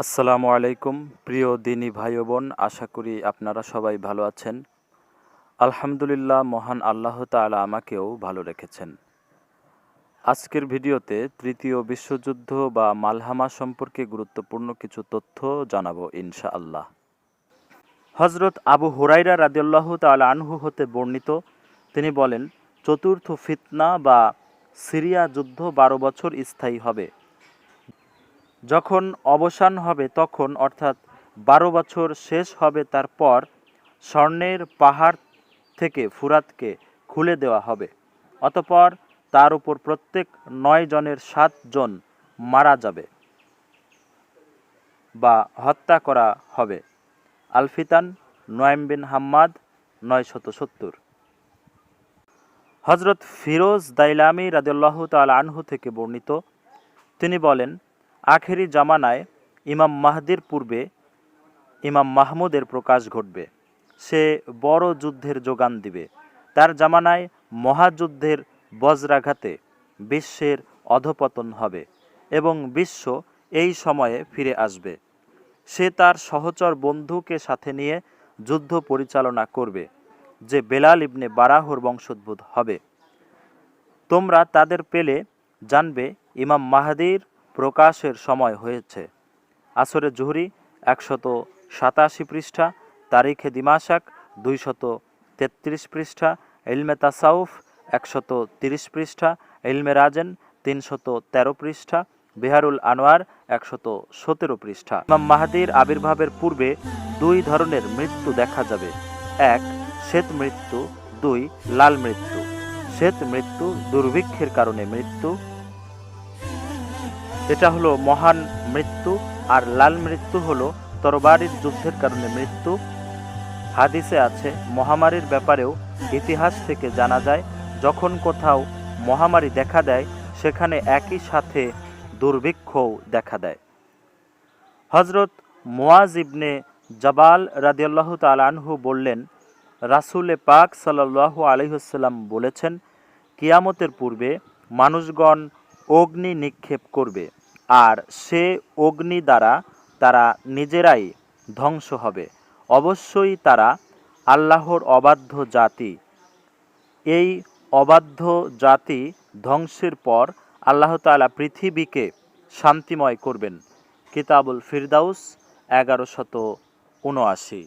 আসসালামু আলাইকুম প্রিয় দিনী ভাই ও বোন, আশা করি আপনারা সবাই ভালো আছেন। আলহামদুলিল্লাহ, মহান আল্লাহ তাআলা আমাকেও ভালো রেখেছেন। আজকের ভিডিওতে তৃতীয় বিশ্বযুদ্ধ বা মালহামা সম্পর্কে গুরুত্বপূর্ণ কিছু তথ্য জানাবো ইনশাআল্লাহ। হযরত আবু হুরায়রা রাদিয়াল্লাহু তাআলা আনহু হতে বর্ণিত, তিনি বলেন, চতুর্থ ফিতনা বা সিরিয়া যুদ্ধ 12 বছর স্থায়ী হবে। যখন অবসান হবে তখন, অর্থাৎ 12 বছর শেষ হবে, তারপর স্বর্ণের পাহাড় থেকে ফুরাতকে খুলে দেওয়া হবে। অতঃপর তার উপর প্রত্যেক 9 জনের 7 জন মারা যাবে বা হত্যা করা হবে। আল ফিতান, নুয়াইম বিন হাম্মাদ, 970। হযরত ফিরোজ দাইলামি রাদিয়াল্লাহু তাআলা আনহু থেকে বর্ণিত, তিনি বলেন, আখেরি জামানায় ইমাম মাহদির পূর্বে ইমাম মাহমুদের প্রকাশ ঘটবে। সে বড় যুদ্ধের যোগান দিবে। তার জামানায় মহাযুদ্ধের বজ্রাঘাতে বিশ্বের অধঃপতন হবে এবং বিশ্ব এই সময়ে ফিরে আসবে। সে তার সহচর বন্ধুকে সাথে নিয়ে যুদ্ধ পরিচালনা করবে, যে বেলাল ইবনে বারাহর বংশোদ্ভূত হবে। তোমরা তাদের পেলে জানবে ইমাম মাহদির প্রকাশের সময় হয়েছে। আসরে জুহরি 187 পৃষ্ঠা, তারিখে দিমাশাক 233 পৃষ্ঠা, ইলমে তাসাউফ 130 পৃষ্ঠা, ইলমে রাজেন 313 পৃষ্ঠা, বিহারুল আনোয়ার 117 পৃষ্ঠা। ইমাম মাহদির আবির্ভাবের পূর্বে 2 ধরনের মৃত্যু দেখা যাবে: 1 শ্বেত মৃত্যু, 2 লাল মৃত্যু। শ্বেত মৃত্যু দুর্ভিক্ষের কারণে মৃত্যু, এটা হলো মহান মৃত্যু, আর লাল মৃত্যু হলো তরবারির যুদ্ধের কারণে মৃত্যু। হাদিসে আছে, মহামারীর ব্যাপারেও ইতিহাস থেকে জানা যায়, যখন কোথাও মহামারী দেখা দেয় সেখানে একই সাথে দুর্ভিক্ষও দেখা দেয়। হযরত মুয়াজ ইবনে জাবাল রাদিয়াল্লাহু তাআলা আনহু বললেন, রাসূলে পাক সাল্লাল্লাহু আলাইহি ওয়াসাল্লাম বলেছেন, কিয়ামতের পূর্বে মানুষগণ অগ্নি নিক্ষেপ করবে, আর সে অগ্নি দ্বারা তারা নিজেরাই ধ্বংস হবে। অবশ্যই তারা আল্লাহর অবাধ্য জাতি। এই অবাধ্য জাতি ধ্বংসের পর আল্লাহ তাআলা পৃথিবীকে শান্তিময় করবেন। কিতাবুল ফিরদাউস 1179।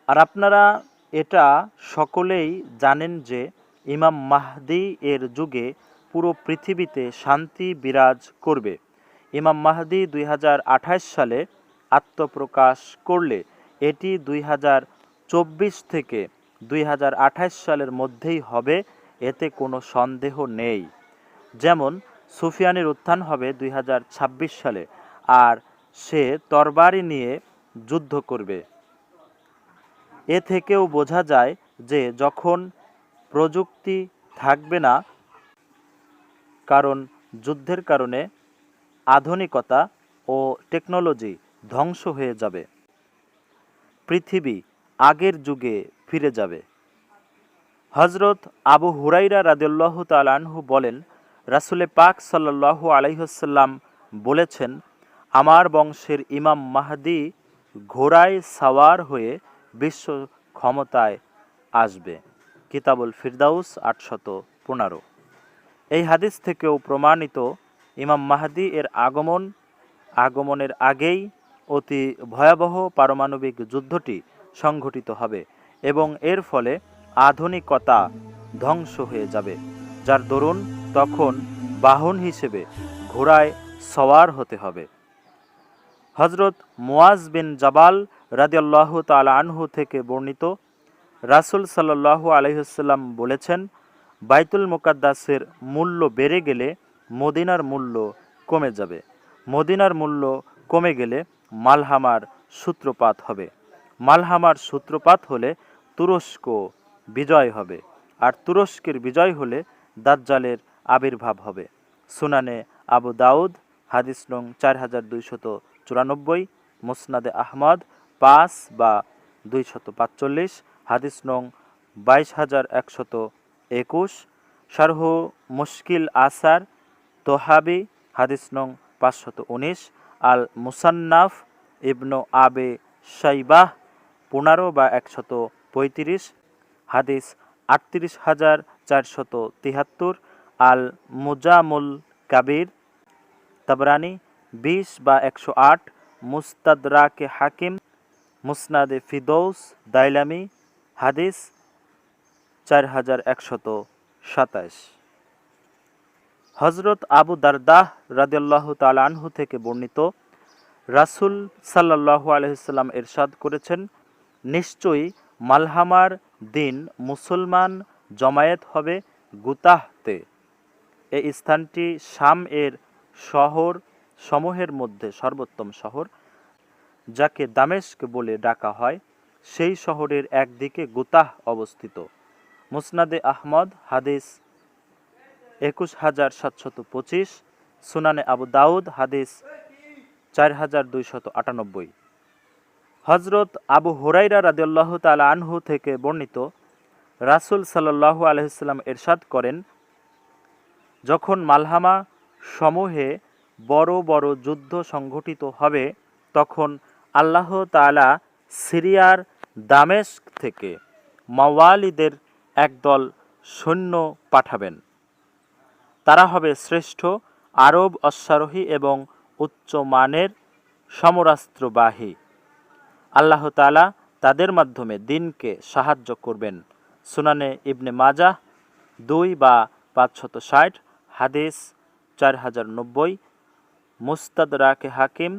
আর আপনারা এটা সকলেই জানেন যে ইমাম মাহদি এর যুগে পুরো পৃথিবীতে শান্তি বিরাজ করবে। ইমাম মাহদি 2028 সালে আত্মপ্রকাশ করলে এটি 2024 থেকে 2028 সালের মধ্যেই হবে, এতে কোনো সন্দেহ নেই। যেমন সুফিয়ানের উত্থান হবে 2026 সালে, আর সে তরবারি নিয়ে যুদ্ধ করবে। এ থেকেও বোঝা যায় যে যখন প্রযুক্তি থাকবে না, কারণ যুদ্ধের কারণে আধুনিকতা ও টেকনোলজি ধ্বংস হয়ে যাবে, পৃথিবী আগের যুগে ফিরে যাবে। হযরত আবু হুরায়রা রাদিয়াল্লাহু তাআলা আনহু বলেন, রাসূলে পাক সাল্লাল্লাহু আলাইহি ওয়াসাল্লাম বলেছেন, আমার বংশের ইমাম মাহদি ঘোড়ায় সাওয়ার হয়ে বিশ্ব ক্ষমতায় আসবে। কিতাবুল ফিরদাউস 815। এই হাদিস থেকেও প্রমাণিত, ইমাম মাহদি এর আগমনের আগেই অতি ভয়াবহ পারমাণবিক যুদ্ধটি সংঘটিত হবে এবং এর ফলে আধুনিকতা ধ্বংস হয়ে যাবে, যার দরুন তখন বাহন হিসেবে ঘোড়ায় সওয়ার হতে হবে। হযরত মুয়াজ বিন জাবাল রাদিয়াল্লাহু তাআলা আনহু থেকে বর্ণিত, রাসূল সাল্লাল্লাহু আলাইহি ওয়াসাল্লাম বলেছেন, বাইতুল মুকাদ্দাসের মূল্য বেড়ে গেলে মদিনার মূল্য কমে যাবে। মদিনার মূল্য কমে গেলে মালহামার সূত্রপাত হবে। মালহামার সূত্রপাত হলে তুরস্ক বিজয় হবে, আর তুরস্কের বিজয় হলে দাজ্জালের আবির্ভাব হবে। সুনানে আবু দাউদ, হাদিস নং 4294, মুসনাদে আহমদ 5 বা 245, হাদিস নং 22121, শারহ মুশকিল আসার তোহাবি হাদিস নং 519, আল মুসান্নাফ ইবনু আবে শাইবাহ 15 বা 135, হাদিস 38,473, আল মুজামুল কাবির তাবরানি 20 বা 108, মুস্তাদরাকে হাকিম, মুসনাদে ফিদৌস দাইলামি হাদিস 4127। হজরত আবু দারদাহ রাদিয়াল্লাহু তাআলা আনহু থেকে বর্ণিত, রাসূল সাল্লাল্লাহু আলাইহি ওয়াসাল্লাম ইরশাদ করেছেন, নিশ্চয়ই মালহামার দিন মুসলমান জমায়েত হবে গুতাহতে। এই স্থানটি শাম এর শহর সমূহের মধ্যে সর্বোত্তম শহর, যাকে দামেস্ক বলে ডাকা হয়। সেই শহরের একদিকে গুতাহ অবস্থিত। মুসনাদে আহমদ হাদিস 21725, সুনানে আবু দাউদ হাদিস 4298। হজরত আবু হুরাইরা রাদিয়াল্লাহু তাআলা আনহু থেকে বর্ণিত, রাসূল সাল্লাল্লাহু আলাইহি ওয়াসাল্লাম ইরশাদ করেন, যখন মালহামা সমূহে বড় বড় যুদ্ধ সংঘটিত হবে, তখন আল্লাহ তাআলা সিরিয়ার দামেস্ক থেকে মাওয়ালিদের একদল সৈন্য পাঠাবেন। তারা হবে শ্রেষ্ঠ আরব অশ্বারোহী এবং উচ্চমানের সমরাস্ত্রবাহী। আল্লাহ তাআলা তাদের মাধ্যমে দ্বীনকে সাহায্য করবেন। সুনানে ইবনে মাজাহ 2 বা 560, হাদিস 4090, মুস্তাদরাকে হাকিম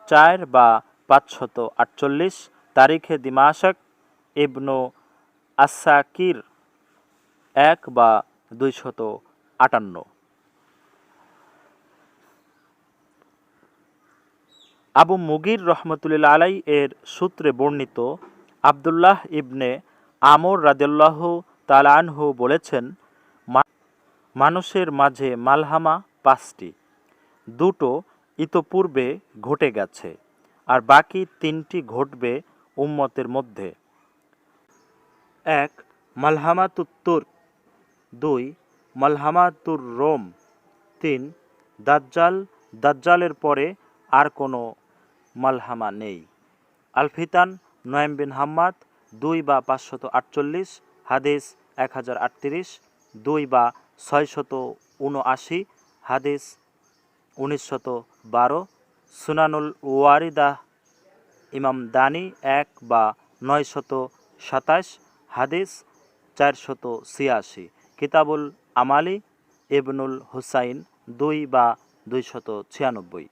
4 বা 548, তারিখে দিমাশক ইবনু আসাকির 1 বা 258। আবু মুগির রহমতুল্লাহ আলাই এর সূত্রে বর্ণিত, আবদুল্লাহ ইবনে আমর রাদিয়াল্লাহু তাআলা আনহু বলেছেন, মানুষের মাঝে মালহামা 5টি, 2টো ইতোপূর্বে ঘটে গেছে, আর বাকি 3টি ঘটবে উম্মতের মধ্যে। 1 মালহামাতুত তুর্ক, 2 মালহামাতুর রোম, 3 দাজ্জাল, দাজ্জালের পরে আর কোনো মালহামা নেই। আল ফিতান নুয়াইম বিন হাম্মাদ 2 বা 548, হাদিস 1038, 2 বা 679, হাদিস 1912, সুনানুল ওয়ারিদাহ ইমাম দানি 1 বা 927, হাদিস 486, কিতাবুল আমালি ইবনুল হুসাইন 2 বা 296।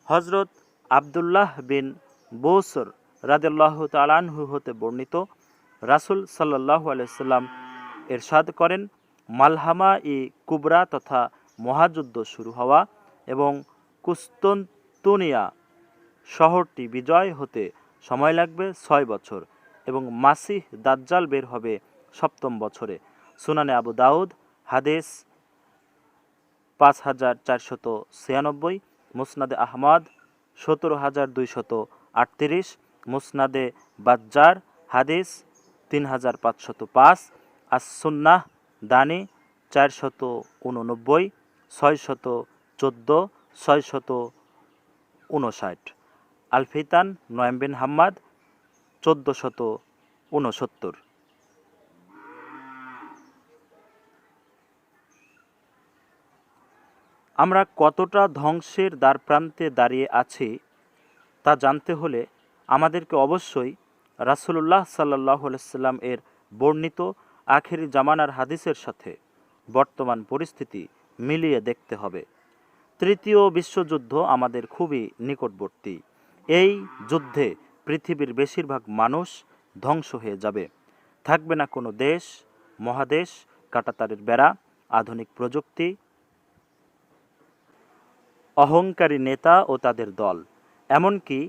হজরত আবদুল্লাহ বিন বৌসর রাদিয়াল্লাহু তাআলা আনহু হতে বর্ণিত, রাসূল সাল্লাল্লাহু আলাইহি ওয়াসাল্লাম ইরশাদ করেন, মালহামা ই কুবরা তথা মহাযুদ্ধ শুরু হওয়া এবং কুস্তুনতুনিয়া শহরটি বিজয় হতে সময় লাগবে 6 বছর, এবং মাসিহ দাজ্জাল বের হবে 7ম বছরে। সুনানে আবু দাউদ হাদিস 5496, মুসনাদে আহমদ 17238, মুসনাদে বাজ্জার হাদিস 3505, আস-সুন্নাহ দানি 489, 614, 659, আল ফিতান নুয়াইম বিন হাম্মাদ 1469। আমরা কতটা ধ্বংসের দ্বারপ্রান্তে দাঁড়িয়ে আছি তা জানতে হলে আমাদেরকে অবশ্যই রাসূলুল্লাহ সাল্লাল্লাহু আলাইহি ওয়াসাল্লাম এর বর্ণিত আখেরি জামানার হাদিসের সাথে বর্তমান পরিস্থিতি মিলিয়ে দেখতে হবে। তৃতীয় বিশ্বযুদ্ধ আমাদের খুবই নিকটবর্তী। এই যুদ্ধে পৃথিবীর বেশিরভাগ মানুষ ধ্বংস হয়ে যাবে। থাকবে না কোনো দেশ, মহাদেশ, কাঁটাতারের বেড়া, আধুনিক প্রযুক্তি, অহংকারী নেতা ও তাদের দল। এমনকি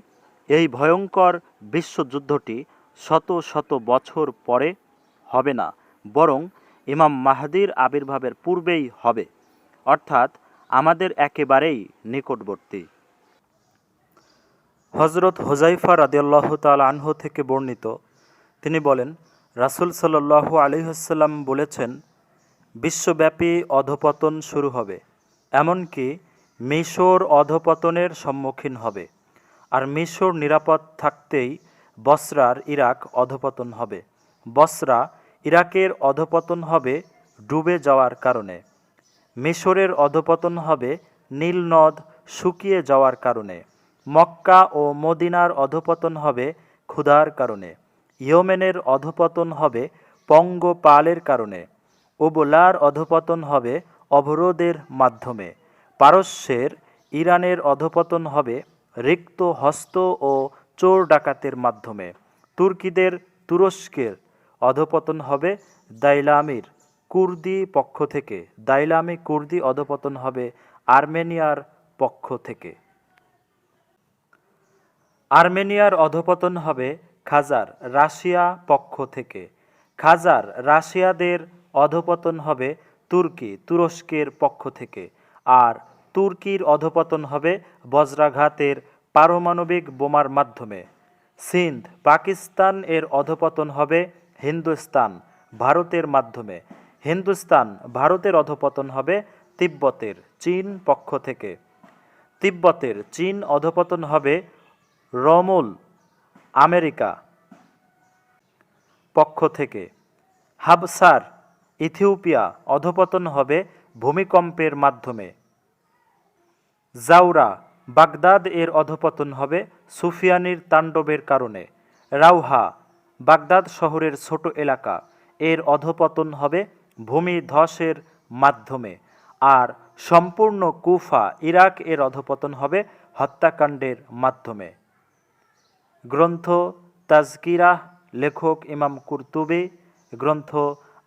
এই ভয়ঙ্কর বিশ্বযুদ্ধটি শত শত বছর পরে হবে না, বরং ইমাম মাহদির আবির্ভাবের পূর্বেই হবে, অর্থাৎ আমাদের একেবারেই নিকটবর্তী। হজরত হুযায়ফা রাদিয়াল্লাহু তাআলা আনহু থেকে বর্ণিত, তিনি বলেন, রাসূল সাল্লাল্লাহু আলাইহি ওয়াসাল্লাম বলেছেন, বিশ্বব্যাপী অধঃপতন শুরু হবে, এমনকি মিশর অধঃপতনের সম্মুখীন হবে। আর মিশর নিরাপদ থাকতেই বসরার ইরাক অধঃপতন হবে। বসরা ইরাকের অধঃপতন হবে ডুবে যাওয়ার কারণে। মিশরের অধঃপতন হবে নীল নদ শুকিয়ে যাওয়ার কারণে। মক্কা ও মদিনার অধঃপতন হবে ক্ষুধার কারণে। ইয়েমেনের অধঃপতন হবে পঙ্গপালের কারণে। ওবলার অধঃপতন হবে অবরোধের মাধ্যমে। পারস্যের ইরানের অধঃপতন হবে রিক্ত হস্ত ও চোর ডাকাতের মাধ্যমে। তুরস্কের অধঃপতন হবে দাইলামির কুর্দি পক্ষ থেকে। দাইলামি কুর্দি অধঃপতন হবে আর্মেনিয়ার পক্ষ থেকে। আর্মেনিয়ার অধঃপতন হবে খাজার রাশিয়া পক্ষ থেকে। খাজার রাশিয়াদের অধঃপতন হবে তুরস্কের পক্ষ থেকে। আর তুর্কির অধঃপতন হবে বজ্রাঘাতের পারমাণবিক বোমার মাধ্যমে। সিন্ধ পাকিস্তান এর অধঃপতন হবে হিন্দুস্তান ভারতের মাধ্যমে। হিন্দুস্তান ভারতের অধঃপতন হবে তিব্বতের চীন পক্ষ থেকে। তিব্বতের চীন অধঃপতন হবে রোমুল আমেরিকা পক্ষ থেকে। হাবসার ইথিওপিয়া অধঃপতন হবে ভূমিকম্পের মাধ্যমে। জাউরা বাগদাদ এর অধঃপতন হবে সুফিয়ানির তাণ্ডবের কারণে। রাউহা বাগদাদ শহরের ছোট এলাকা, এর অধঃপতন হবে ভূমিধসের মাধ্যমে। আর সম্পূর্ণ কুফা ইরাক এর অধঃপতন হবে হত্যাকাণ্ডের মাধ্যমে। গ্রন্থ তাজকিরাহ লেখক ইমাম কুরতুবী। গ্রন্থ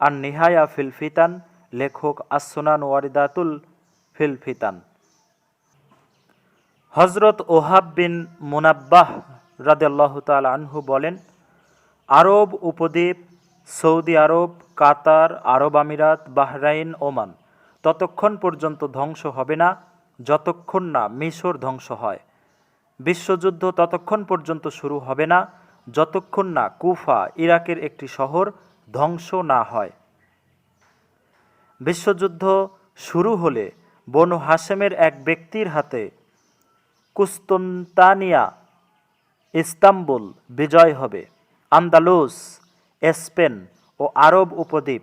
আন নিহায়া ফিল ফিতান লেখক আসসুনান ওয়ারিদাতুল ফিল ফিতান। হজরত ওহাব বিন মুনাব্বাহ রাদিয়াল্লাহু তাআলা আনহু বলেন, আরব উপদ্বীপ, সৌদি আরব, কাতার, আরব আমিরাত, বাহরাইন, ওমান ততক্ষণ পর্যন্ত ধ্বংস হবে না যতক্ষণ না মিশর ধ্বংস হয়। বিশ্বযুদ্ধ ততক্ষণ পর্যন্ত শুরু হবে না যতক্ষণ না কুফা ইরাকের একটি শহর ধ্বংস না হয়। বিশ্বযুদ্ধ শুরু হলে বনু হাশেমের এক ব্যক্তির হাতে কুস্তুনতানিয়া, ইস্তাম্বুল বিজয় হবে। আন্দালুস, স্পেন ও আরব উপদ্বীপ,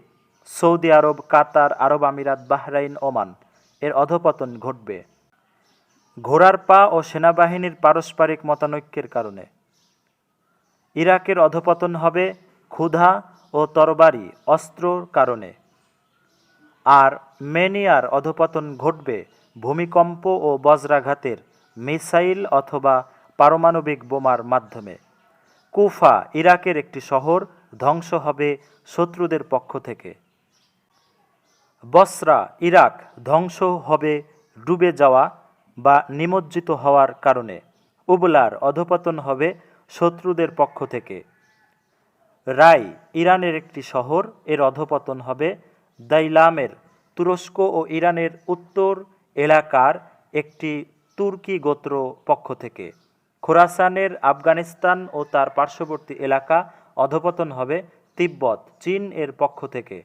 সৌদি আরব, কাতার, আরব আমিরাত, বাহরাইন, ওমান এর অধঃপতন ঘটবে ঘোড়ার পা ও সেনাবাহিনীর পারস্পরিক মতানৈক্যের কারণে। ইরাকের অধঃপতন হবে ক্ষুধা ও তরবারি অস্ত্রর কারণে। আর মেনিয়ার অধঃপতন ঘটবে ভূমিকম্প ও বজ্রাঘাতের মিসাইল অথবা পারমাণবিক বোমার মাধ্যমে। কুফা ইরাকের একটি শহর ধ্বংস হবে শত্রুদের পক্ষ থেকে। বসরা ইরাক ধ্বংস হবে ডুবে যাওয়া বা নিমজ্জিত হওয়ার কারণে। উবলার অধঃপতন হবে শত্রুদের পক্ষ থেকে। রাই ইরানের একটি শহর, এর অধঃপতন হবে দাইলামের তুরস্ক ও ইরানের উত্তর এলাকার একটি তুর্কি গোত্র পক্ষ থেকে। খোরাসানের আফগানিস্তান ও তার পার্শ্ববর্তী এলাকা অধঃপতন হবে তিব্বত চীন এর পক্ষ থেকে।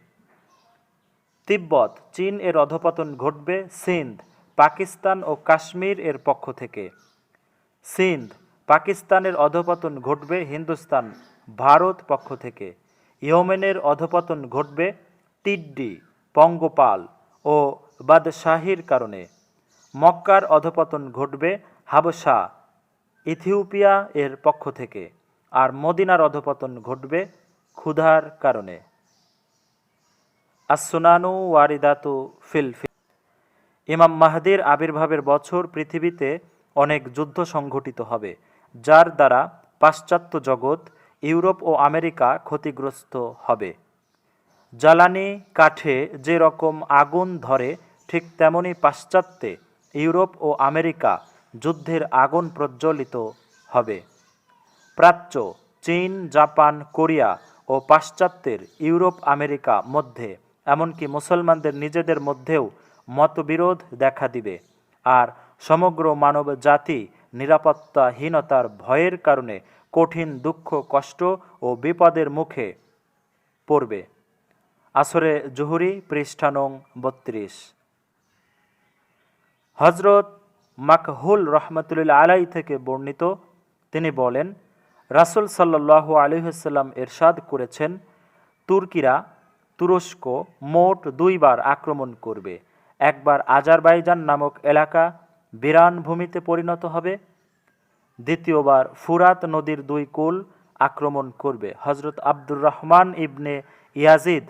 তিব্বত চীন এর অধঃপতন ঘটবে সিন্ধ পাকিস্তান ও কাশ্মীর এর পক্ষ থেকে। সিন্ধ পাকিস্তানের অধঃপতন ঘটবে হিন্দুস্তান ভারত পক্ষ থেকে। ইয়েমেনের অধঃপতন ঘটবে টিড্ডি, পঙ্গপাল ও বাদশাহীর কারণে। মক্কার অধঃপতন ঘটবে হাবশা, ইথিওপিয়া এর পক্ষ থেকে। আর মদিনার অধঃপতন ঘটবে ক্ষুধার কারণে। আসসুনানু ওয়ারিদাতু ফিল ইমাম মাহদির আবির্ভাবের বছর পৃথিবীতে অনেক যুদ্ধ সংঘটিত হবে, যার দ্বারা পাশ্চাত্য জগৎ, ইউরোপ ও আমেরিকা ক্ষতিগ্রস্ত হবে। জ্বালানি কাঠে যে রকম আগুন ধরে, ঠিক তেমনি পাশ্চাত্যে ইউরোপ ও আমেরিকা যুদ্ধের আগুন প্রজ্বলিত হবে। প্রাচ্য চীন, জাপান, কোরিয়া ও পাশ্চাত্যের ইউরোপ, আমেরিকা মধ্যে, এমনকি মুসলমানদের নিজেদের মধ্যেও মতবিরোধ দেখা দিবে। আর সমগ্র মানব জাতি নিরাপত্তাহীনতার ভয়ের কারণে কঠিন দুঃখ, কষ্ট ও বিপদের মুখে পড়বে। আসরে জুহুরি পৃষ্ঠা নং ৩২। হজরত মাকহুল রহমতুল্লাহ আলাই থেকে বর্ণিত, তিনি বলেন, রাসূল সাল্লাল্লাহু আলাইহি ওয়াসাল্লাম ইরশাদ করেছেন, তুর্কিরা তুরস্ক মোট 2 বার আক্রমণ করবে। একবার আজারবাইজান নামক এলাকা বিরান ভূমিতে পরিণত হবে, দ্বিতীয়বার ফুরাত নদীর 2 কূল আক্রমণ করবে। হজরত আব্দুর রহমান ইবনে ইয়াজিদ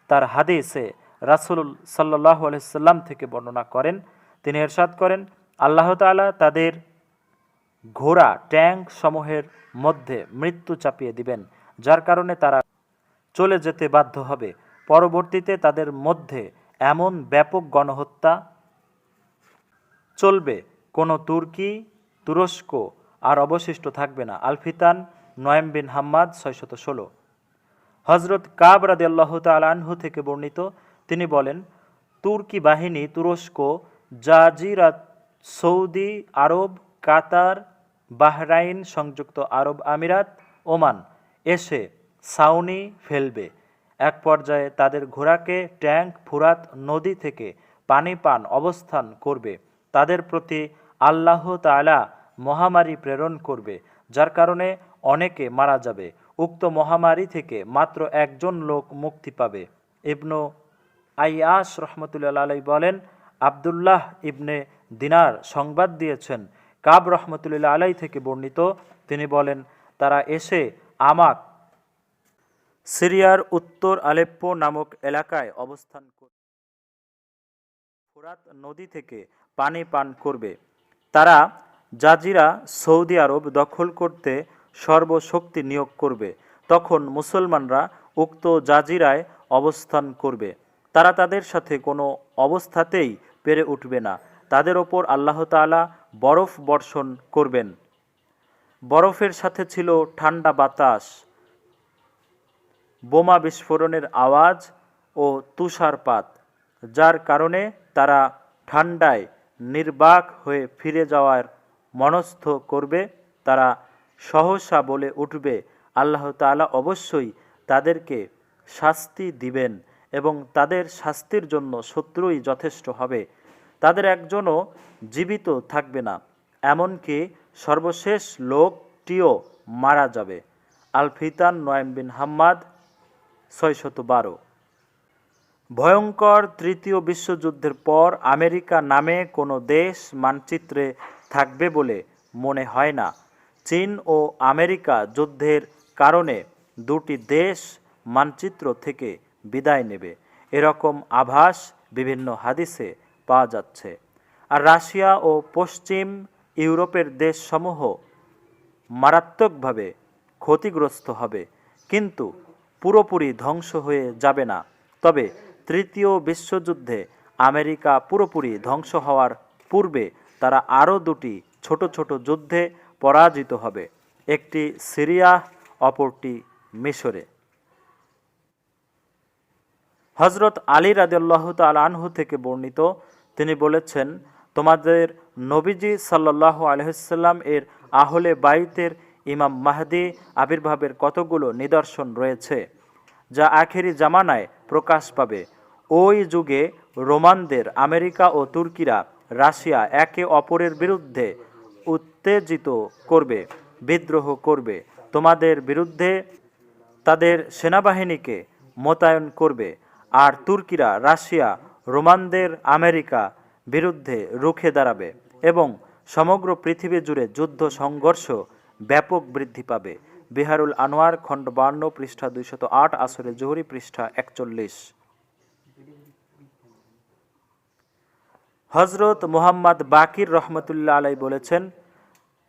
তার হাদিসে রাসূল সাল্লাল্লাহু আলাইহি ওয়াসাল্লাম থেকে বর্ণনা করেন, তিনি ইরশাদ করেন, আল্লাহ তাআলা তাদের ঘোড়া ট্যাঙ্ক সমূহের মধ্যে মৃত্যু চাপিয়ে দিবেন, যার কারণে তারা চলে যেতে বাধ্য হবে। পরবর্তীতে তাদের মধ্যে এমন ব্যাপক গণহত্যা চলবে, কোনো তুরস্ক আর অবশিষ্ট থাকবে না। আল ফিতান, নয়েম বিন হাম্মাদ 616। হজরত কাব রাদিয়াল্লাহু তাআলা আনহু থেকে বর্ণিত, তিনি বলেন, তুর্কি বাহিনী তুরস্ক, জাজিরাত, সৌদি আরব, কাতার, বাহরাইন, সংযুক্ত আরব আমিরাত, ওমান এসে ছাউনি ফেলবে। এক পর্যায়ে তাদের ঘোড়াকে ট্যাঙ্ক ফুরাত নদী থেকে পানি পান অবস্থান করবে। তাদের প্রতি আল্লাহ তাআলা মহামারী প্রেরণ করবে, যার কারণে অনেকে মারা যাবে। উক্ত মহামারী থেকে মাত্র একজন লোক মুক্তি পাবে। ইবনু আইয়াস রহমতুল্লাহ আলাই বলেন, আবদুল্লাহ ইবনে দিনার সংবাদ দিয়েছেন, কাব রহমতুল্লাহ আলাই থেকে বর্ণিত, তিনি বলেন, তারা এসে আমাক সিরিয়ার উত্তর আলেপ্পো নামক এলাকায় অবস্থান করবে, ফুরাত নদী থেকে পানি পান করবে। তারা জাজিরা সৌদি আরব দখল করতে সর্বশক্তি নিয়োগ করবে। তখন মুসলমানরা উক্ত জাজিরায় অবস্থান করবে। তারা তাদের সাথে কোনো অবস্থাতেই পেরে উঠবে না। তাদের ওপর আল্লাহ তাআলা বরফ বর্ষণ করবেন। বরফের সাথে ছিল ঠান্ডা বাতাস, বোমা বিস্ফোরণের আওয়াজ ও তুষারপাত, যার কারণে তারা ঠান্ডায় নির্বাক হয়ে ফিরে যাওয়ার মনস্থ করবে। তারা সহসা বলে উঠবে, আল্লাহ তাআলা অবশ্যই তাদেরকে শাস্তি দিবেন এবং তাদের শাস্তির জন্য শত্রুই যথেষ্ট হবে। তাদের একজনও জীবিত থাকবে না, এমনকি সর্বশেষ লোকটিও মারা যাবে। আল ফিতান, নয়েম বিন হাম্মাদ 612। ভয়ঙ্কর তৃতীয় বিশ্বযুদ্ধের পর আমেরিকা নামে কোনো দেশ মানচিত্রে থাকবে বলে মনে হয় না। চীন ও আমেরিকা যুদ্ধের কারণে দুটি দেশ মানচিত্র থেকে বিদায় নেবে, এরকম আভাস বিভিন্ন হাদিসে পাওয়া যাচ্ছে। আর রাশিয়া ও পশ্চিম ইউরোপের দেশসমূহ মারাত্মকভাবে ক্ষতিগ্রস্ত হবে, কিন্তু পুরোপুরি ধ্বংস হয়ে যাবে না। তবে তৃতীয় বিশ্বযুদ্ধে আমেরিকা পুরোপুরি ধ্বংস হওয়ার পূর্বে তারা আরও দুটি ছোট ছোট যুদ্ধে পরাজিত হবে, একটি সিরিয়া, অপরটি মিশরে। হজরত আলী রাদিয়াল্লাহু তাআলা আনহু থেকে বর্ণিত, তিনি বলেছেন, তোমাদের নবীজি সাল্লাল্লাহু আলাইহি ওয়াসাল্লাম এর আহলে বাইতের ইমাম মাহদী আবির্ভাবের কতগুলো নিদর্শন রয়েছে, যা আখেরি জামানায় প্রকাশ পাবে। ওই যুগে রোমানদের আমেরিকা ও তুর্কিরা রাশিয়া একে অপরের বিরুদ্ধে উত্তেজিত করবে, বিদ্রোহ করবে। তোমাদের বিরুদ্ধে তাদের সেনাবাহিনীকে মোতায়েন করবে, আর তুর্কিরা রাশিয়া রোমানদের আমেরিকা বিরুদ্ধে রুখে দাঁড়াবে এবং সমগ্র পৃথিবী জুড়ে যুদ্ধ সংঘর্ষ ব্যাপক বৃদ্ধি পাবে। বিহারুল আনোয়ার, খণ্ড 52, পৃষ্ঠা 208, আসরে জুহুরি, পৃষ্ঠা 41। হজরত মুহাম্মদ বাকির রহমতুল্লাহ আলাই বলেছেন,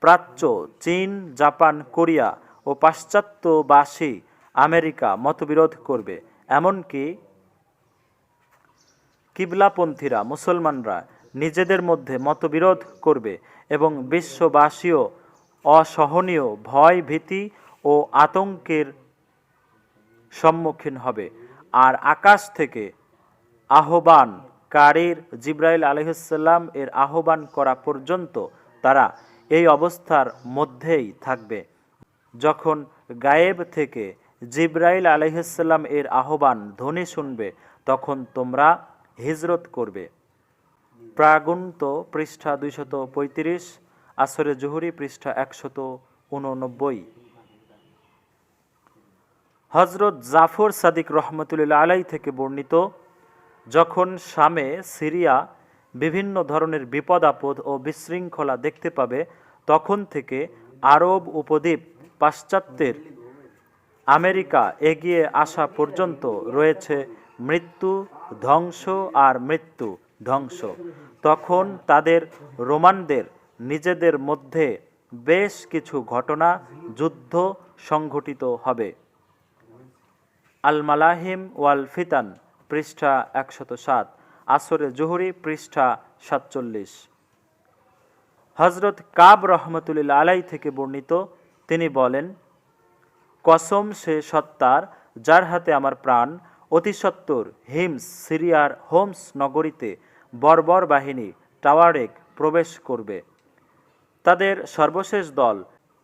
প্রাচ্য, চীন, জাপান, কোরিয়া ও পাশ্চাত্যবাসী আমেরিকা মতবিরোধ করবে, এমনকি কিবলাপন্থীরা মুসলমানরা নিজেদের মধ্যে মতবিরোধ করবে এবং বিশ্ববাসীও অসহনীয় ভয়, ভীতি ও আতঙ্কের সম্মুখীন হবে। আর আকাশ থেকে আহ্বানকারীর জিবরাইল আলাইহিসসালাম এর আহ্বান করা পর্যন্ত তারা এই অবস্থার মধ্যেই থাকবে। যখন গায়েব থেকে জিব্রাইল আলাইহিসসালাম এর আহ্বান ধ্বনি শুনবে, তখন তোমরা হিজরত করবে। প্রাগুন্ত পৃষ্ঠা 235, আসরে জুহুরি পৃষ্ঠা 189। হজরত জাফর সাদিক রহমতুল্লাহ আলাই থেকে বর্ণিত, যখন শামে সিরিয়া বিভিন্ন ধরনের বিপদ আপদ ও বিশৃঙ্খলা দেখতে পাবে, তখন থেকে আরব উপদ্বীপ পাশ্চাত্যের আমেরিকা এগিয়ে আসা পর্যন্ত রয়েছে মৃত্যু, ধ্বংস আর মৃত্যু, ধ্বংস। তখন তাদের রোমানদের নিজেদের মধ্যে বেশ কিছু ঘটনা, যুদ্ধ সংঘটিত হবে। আল মালাহিম ওয়াল ফিতান পৃষ্ঠা 107, আসরে জুহুরি পৃষ্ঠা 47। হজরত কাব রহমতুল্লাহ আলাই থেকে বর্ণিত, তিনি বলেন, কসম সে সত্তার যার হাতে আমার প্রাণ, অতি সত্বর হিমস সিরিয়ার হোমস নগরীতে বর্বর বাহিনী টাওয়ারেক প্রবেশ করবে। তাদের সর্বশেষ দল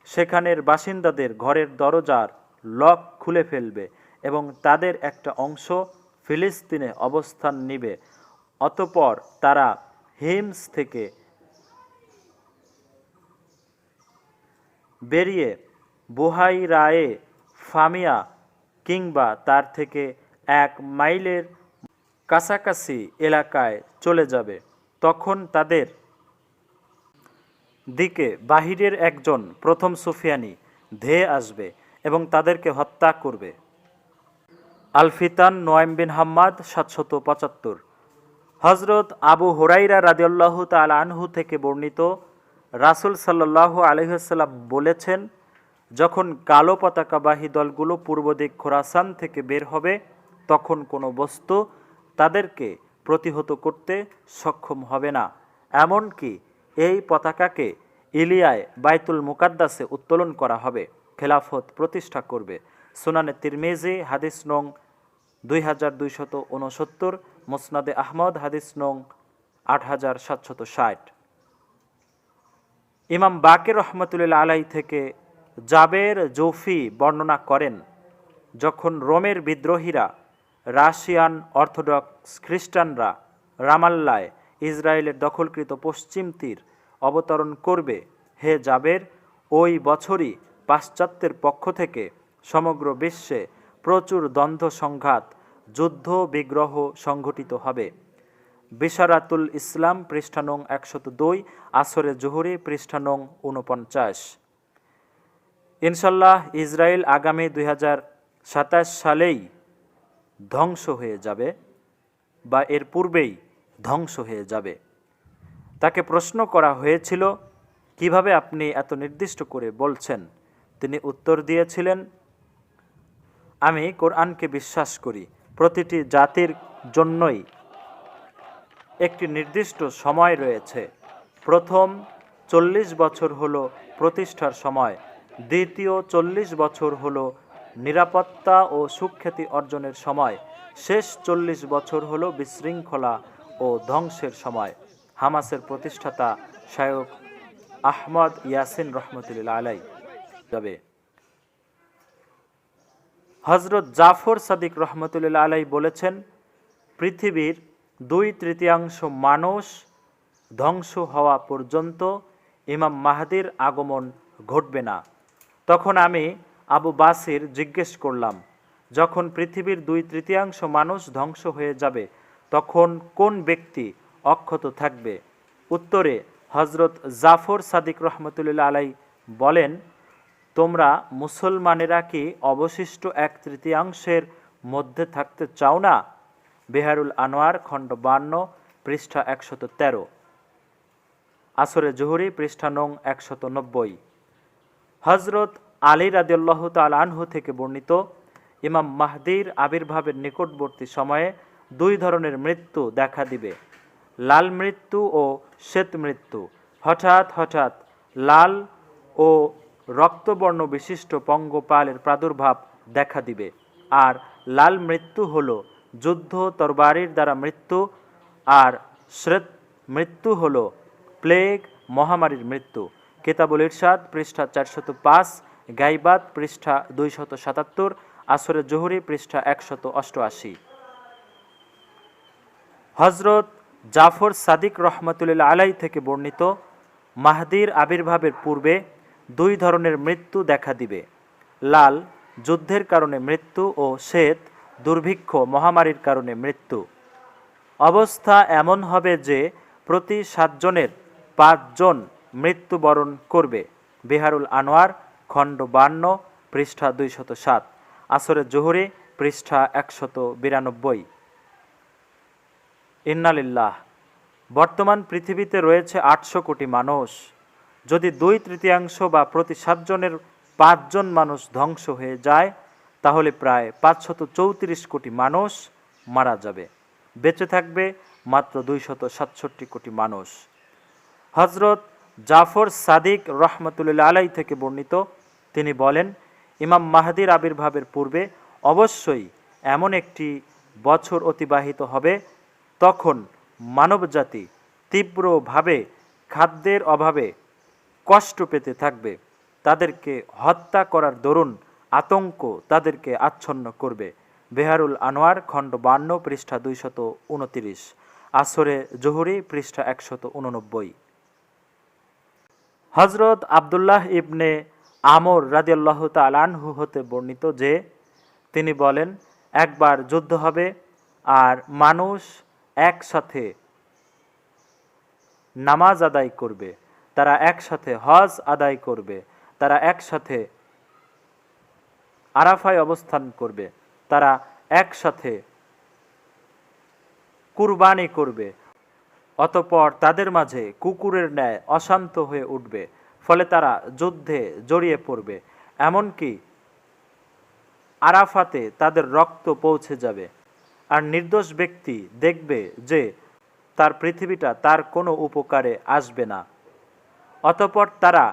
সেখানের বাসিন্দাদের ঘরের দরজার লক খুলে ফেলবে এবং তাদের একটা অংশ ফিলিস্তিনে অবস্থান নিবে। অতঃপর তারা হিমস থেকে বেরিয়ে বুহাইরায়ে ফামিয়া কিংবা তার থেকে 1 মাইলের কাছাকাছি এলাকায় চলে যাবে। তখন তাদের দিকে বাহিরের একজন প্রথম সুফিয়ানি ধেয়ে আসবে এবং তাদেরকে হত্যা করবে। আল ফিতান নোয়াইম বিন হাম্মাদ 775। হজরত আবু হুরাইরা রাদিয়াল্লাহু তাআলা আনহু থেকে বর্ণিত, রাসূল সাল্লাল্লাহু আলাইহি ওয়াসাল্লাম বলেছেন, যখন কালো পতাকাবাহী দলগুলো পূর্ব দিক খোরাসান থেকে বের হবে, তখন কোনো বস্তু তাদেরকে প্রতিহত করতে সক্ষম হবে না। এমনকি এই পতাকাকে ইলিয়ায় বাইতুল মুকাদ্দাসে উত্তোলন করা হবে, খেলাফত প্রতিষ্ঠা করবে। সুনানে তিরমিজি হাদিস নং 2269, মুসনাদে আহমদ হাদিস নং 8760। ইমাম বাকির রহমতুল্লাহ আলাই থেকে জাবের জৌফি বর্ণনা করেন, যখন রোমের বিদ্রোহীরা, রাশিয়ান অর্থোডক্স খ্রিস্টানরা রামাল্লায় ইসরায়েলের দখলকৃত পশ্চিম তীর অবতরণ করবে, হে জাবের, ওই বছরই পাশ্চাত্যের পক্ষ থেকে সমগ্র বিশ্বে প্রচুর দ্বন্দ্ব সংঘাত, যুদ্ধ বিগ্রহ সংঘটিত হবে। বিশারাতুল ইসলাম পৃষ্ঠা নং 102, আসরে জুহুরি পৃষ্ঠা নং 49। ইনশাল্লাহ ইসরায়েল আগামী 2027 সালেই ধ্বংস হয়ে যাবে বা এর পূর্বেই ধ্বংস হয়ে যাবে। তাকে প্রশ্ন করা হয়েছিল, কিভাবে আপনি এত নির্দিষ্ট করে বলছেন? তিনি উত্তর দিয়েছিলেন, আমি কোরআনকে বিশ্বাস করি। প্রতিটি জাতির জন্যই একটি নির্দিষ্ট সময় রয়েছে। প্রথম 40 বছর হলো প্রতিষ্ঠার সময়, দ্বিতীয় 40 বছর হলো নিরাপত্তা ও সুখ্যাতি অর্জনের সময়, শেষ 40 বছর হলো বিশৃঙ্খলা ও ধ্বংসের সময়। হামাসের প্রতিষ্ঠাতা শায়খ আহমদ ইয়াসিন রহমতুল্লাহ আলাই যাবে। হজরত জাফর সাদিক রহমতুল্লাহ আলাই বলেছেন, পৃথিবীর 2/3 মানুষ ধ্বংস হওয়া পর্যন্ত ইমাম মাহদির আগমন ঘটবে না। তখন আমি আবু বাসির জিজ্ঞেস করলাম, যখন পৃথিবীর 2/3 মানুষ ধ্বংস হয়ে যাবে, তখন কোন ব্যক্তি অক্ষত থাকবে? উত্তরে হজরত জাফর সাদিক রহমতুল্লাহ আলাই বলেন, তোমরা মুসলমানেরা কি অবশিষ্ট 1/3 মধ্যে থাকতে চাও না? বেহারুল আনোয়ার খণ্ড 52 পৃষ্ঠা 113, আসরে জুহুরি পৃষ্ঠা নং 190। হজরত আলী রাদিয়াল্লাহু তাআলা আনহু থেকে বর্ণিত, ইমাম মাহদির আবির্ভাবের নিকটবর্তী সময়ে 2 ধরনের মৃত্যু দেখা দিবে, লাল মৃত্যু ও শ্বেত মৃত্যু। হঠাৎ হঠাৎ লাল ও রক্তবর্ণ বিশিষ্ট পঙ্গপালের প্রাদুর্ভাব দেখা দিবে। আর লাল মৃত্যু হলো যুদ্ধ তরবারির দ্বারা মৃত্যু, আর শ্বেত মৃত্যু হলো প্লেগ মহামারীর মৃত্যু। কিতাবুল ইরশাদ পৃষ্ঠা 405, গাইবাত পৃষ্ঠা 277, আসরে জোহরি পৃষ্ঠা 188। হজরত জাফর সাদিক রহমতুল্লাহ আলাই থেকে বর্ণিত, মাহদির আবির্ভাবের পূর্বে দুই ধরনের মৃত্যু দেখা দিবে: লাল, যুদ্ধের কারণে মৃত্যু, ও শ্বেত, দুর্ভিক্ষ মহামারীর কারণে মৃত্যু। অবস্থা এমন হবে যে প্রতি 7 জনের 5 জন মৃত্যুবরণ করবে। বিহারুল আনোয়ার, খণ্ড 52, পৃষ্ঠা 207, আসরে জোহরি পৃষ্ঠা 192। ইন্নালিল্লাহ। বর্তমান পৃথিবীতে রয়েছে 800 কোটি মানুষ। যদি 2/3 বা প্রতি 7 জনের 5 জন মানুষ ধ্বংস হয়ে যায়, তাহলে প্রায় 534 কোটি মানুষ মারা যাবে। বেঁচে থাকবে মাত্র 267 কোটি মানুষ। হজরত জাফর সাদিক রহমতুল্লাহ আলাই থেকে বর্ণিত, তিনি বলেন, ইমাম মাহদির আবির্ভাবের পূর্বে অবশ্যই এমন একটি বছর অতিবাহিত হবে, তখন মানবজাতি তীব্রভাবে খাদ্যের অভাবে কষ্ট পেতে থাকবে। তাদেরকে হত্যা করার দরুন আতঙ্ক তাদেরকে আচ্ছন্ন করবে। বেহারুল আনোয়ার, খণ্ড 52, পৃষ্ঠা 229, আসরে জোহরি পৃষ্ঠা 189। হজরত আবদুল্লাহ ইবনে আমর রাদিয়াল্লাহু তাআলা আনহু হতে বর্ণিত যে, তিনি বলেন, একবার যুদ্ধ হবে আর মানুষ একসাথে নামাজ আদায় করবে, তারা একসাথে হজ আদায় করবে, তারা একসাথে আরাফায় অবস্থান করবে, তারা একসাথে কুরবানি করবে। অতঃপর তাদের মাঝে কুকুরের ন্যায় অশান্ত হয়ে উঠবে, ফলে তারা যুদ্ধে জড়িয়ে পড়বে, এমনকি আরাফাতে তাদের রক্ত পৌঁছে যাবে। আর নির্দোষ ব্যক্তি দেখবে যে তার পৃথিবীটা তার কোনো উপকারে আসবে না। অতঃপর তারা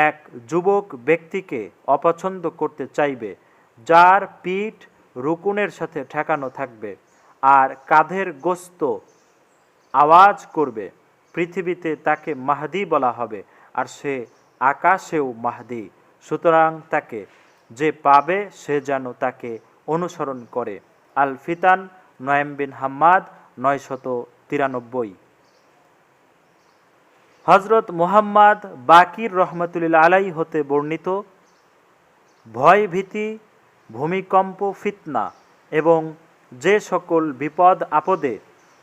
এক যুবক ব্যক্তিকে অপছন্দ করতে চাইবে, যার পিঠ রুকুনের সাথে ঠেকানো থাকবে আর কাঁধের গোস্ত আওয়াজ করবে। পৃথিবীতে তাকে মাহদি বলা হবে, আর সে আকাশেও মাহদি। সুতরাং তাকে যে পাবে সে যেন তাকে অনুসরণ করে। আল ফিতান, নয়েম বিন হাম্মাদ, 993। হজরত মুহাম্মদ বাকির রহমতুল্লাহ আলাই হতে বর্ণিত, ভয় ভীতি, ভূমিকম্প, ফিতনা এবং যে সকল বিপদ আপদে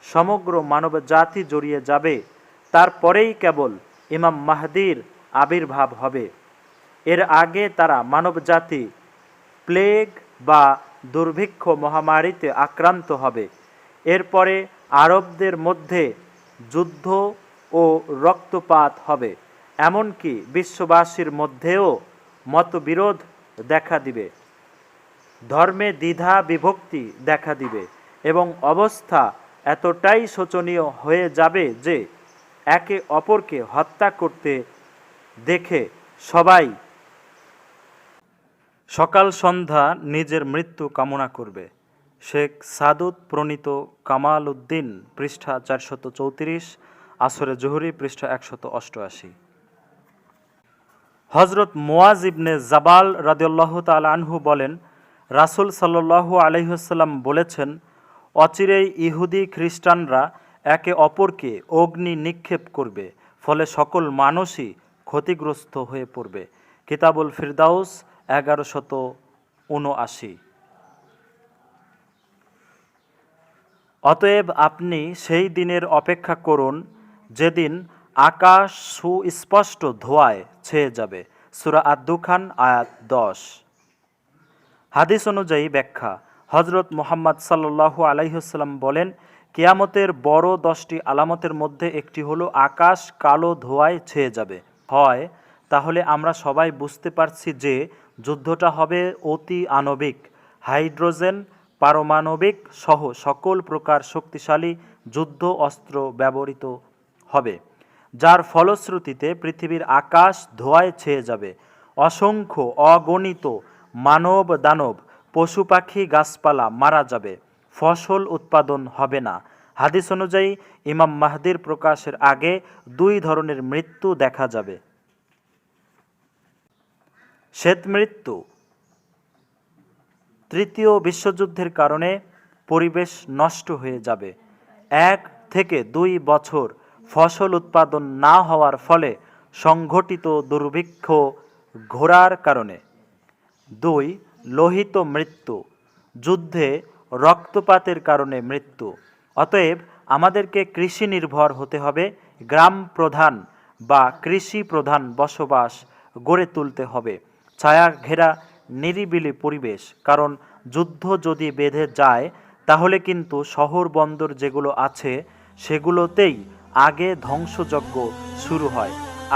সমগ্র মানব জাতি জড়িয়ে যাবে, তারপরেই কেবল ইমাম মাহদির আবির্ভাব হবে। এর আগে তারা মানব জাতি প্লেগ বা দুর্ভিক্ষ মহামারীতে আক্রান্ত হবে। এরপরে আরবদের মধ্যে যুদ্ধ ও রক্তপাত হবে, এমনকি বিশ্ববাসীর মধ্যেও মতবিরোধ দেখা দিবে, ধর্মে দ্বিধা বিভক্তি দেখা দিবে এবং অবস্থা এতটাই শোচনীয় হয়ে যাবে যে একে অপরকে হত্যা করতে দেখে সবাই সকাল সন্ধ্যা নিজের মৃত্যু কামনা করবে। শেখ সাদুত প্রণীত কামাল উদ্দিন, পৃষ্ঠা 434, আসরে জোহরি পৃষ্ঠা 188। হজরত মুয়াজ ইবনে জাবাল রাদিয়াল্লাহু তাআলা আনহু বলেন, রাসূল সাল্লাল্লাহু আলাইহি ওয়াসাল্লাম বলেছেন, অচিরেই ইহুদি খ্রিস্টানরা একে অপরকে অগ্নি নিক্ষেপ করবে, ফলে সকল মানুষই ক্ষতিগ্রস্ত হয়ে পড়বে। কিতাবুল ফিরদাউস, 1179। অতএব আপনি সেই দিনের অপেক্ষা করুন যেদিন আকাশ সুস্পষ্ট ধোঁয়ায় ছেয়ে যাবে। সূরা আদ-দুখান, আয়াত 10। হাদিস অনুযায়ী ব্যাখ্যা, হজরত মুহাম্মদ সাল্লাল্লাহু আলাইহি ওয়াসাল্লাম বলেন, কিয়ামতের বড় 10টি আলামতের মধ্যে একটি হলো আকাশ কালো ধোঁয়ায় ছেয়ে যাবে। হয় তাহলে আমরা সবাই বুঝতে পারছি যে যুদ্ধটা হবে অতি আণবিক, হাইড্রোজেন, পারমাণবিক সহ সকল প্রকার শক্তিশালী যুদ্ধ অস্ত্র ব্যবহৃত হবে, যার ফলশ্রুতিতে পৃথিবীর আকাশ ধোঁয়ায় ছেয়ে যাবে। অসংখ্য অগণিত মানব দানব, পশু পাখি, গাছপালা মারা যাবে, ফসল উৎপাদন হবে না। হাদিস অনুযায়ী ইমাম মাহদির প্রকাশের আগে 2 ধরনের মৃত্যু দেখা যাবে: শ্বেত মৃত্যু তৃতীয় বিশ্বযুদ্ধের কারণে পরিবেশ নষ্ট হয়ে যাবে। 1 থেকে 2 বছর ফসল উৎপাদন না হওয়ার ফলে সংঘটিত দুর্ভিক্ষ ঘোরার কারণে। 2 লোহিত মৃত্যু, যুদ্ধে রক্তপাতের কারণে মৃত্যু। অতএব আমাদেরকে কৃষি নির্ভর হতে হবে, গ্রাম প্রধান বা কৃষি প্রধান বসবাস গড়ে তুলতে হবে, ছায়া ঘেরা নিরিবিলি পরিবেশ। কারণ যুদ্ধ যদি বেঁধে যায় তাহলে কিন্তু শহর বন্দর যেগুলো আছে সেগুলোতেই আগে ধ্বংসযজ্ঞ শুরু হয়।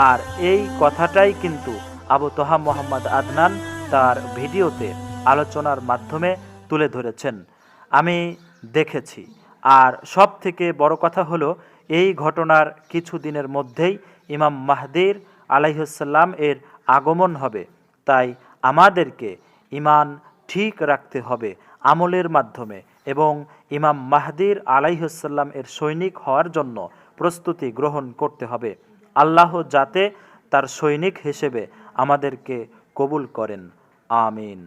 আর এই কথাটাই কিন্তু আবু তোহা মোহাম্মদ আদনান তার ভিডিওতে আলোচনার মাধ্যমে তুলে ধরেছেন, আমি দেখেছি। আর সব থেকে বড় কথা হলো এই ঘটনার কিছু দিনের মধ্যেই ইমাম মাহদির আলাইহিসসালাম এর আগমন হবে। তাই আমাদেরকে ঈমান ঠিক রাখতে হবে আমলের মাধ্যমে এবং ইমাম মাহদির আলাইহিসসালাম এর সৈনিক হওয়ার জন্য প্রস্তুতি গ্রহণ করতে হবে। আল্লাহ যাতে তার সৈনিক হিসেবে আমাদেরকে কবুল করেন, আমিন।